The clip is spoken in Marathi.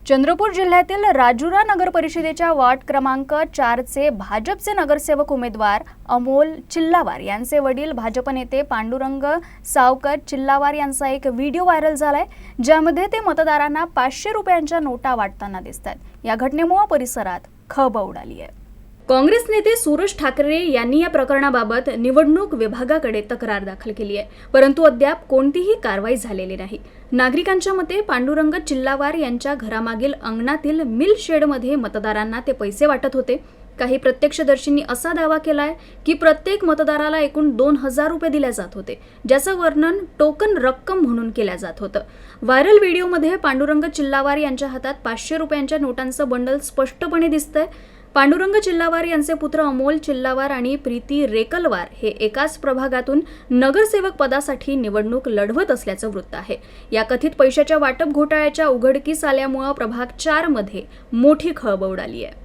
चंद्रपूर जिल्ह्यातील राजुरा नगर परिषदेच्या वार्ड क्रमांक 4चे भाजपचे नगरसेवक उमेदवार अमोल चिल्लावार यांचे वडील भाजप नेते पांडुरंग सावकर चिल्लावार यांचा एक व्हिडिओ व्हायरल झालाय, ज्यामध्ये ते मतदारांना 500 रुपयांच्या नोटा वाटताना दिसतात। या घटनेमुळे परिसरात खळबळ उडाली आहे। काँग्रेस नेते सुरेश ठाकरे यांनी या प्रकरणाबाबत निवडणूक विभागाकडे तक्रार दाखल केली आहे, परंतु अद्याप कोणतीही कारवाई झालेली नाही। नागरिकांच्या मते पांडुरंग चिल्लावार यांच्या घरामागील अंगणातील मिल शेडमध्ये मतदारांना ते पैसे वाटत होते। काही प्रत्यक्षदर्शींनी असा दावा केलाय की प्रत्येक मतदाराला एकूण 2000 रुपये दिले जात होते, ज्याचं वर्णन टोकन रक्कम म्हणून केलं जात होतं। व्हायरल व्हिडिओमध्ये पांडुरंग चिल्लावार यांच्या हातात 500 रुपयांच्या नोटांचं बंडल स्पष्टपणे दिसतंय। पांडुरंग चिल्लावार यांचे पुत्र अमोल चिल्लावार आणि प्रीती रेकलवार हे एकाच प्रभागातून नगरसेवक पदासाठी निवडणूक लढवत असल्याचं वृत्त आहे। या कथित पैशाच्या वाटप घोटाळ्याच्या उघडकीस आल्यामुळे प्रभाग 4 मध्ये मोठी खळबळ उडाली आहे।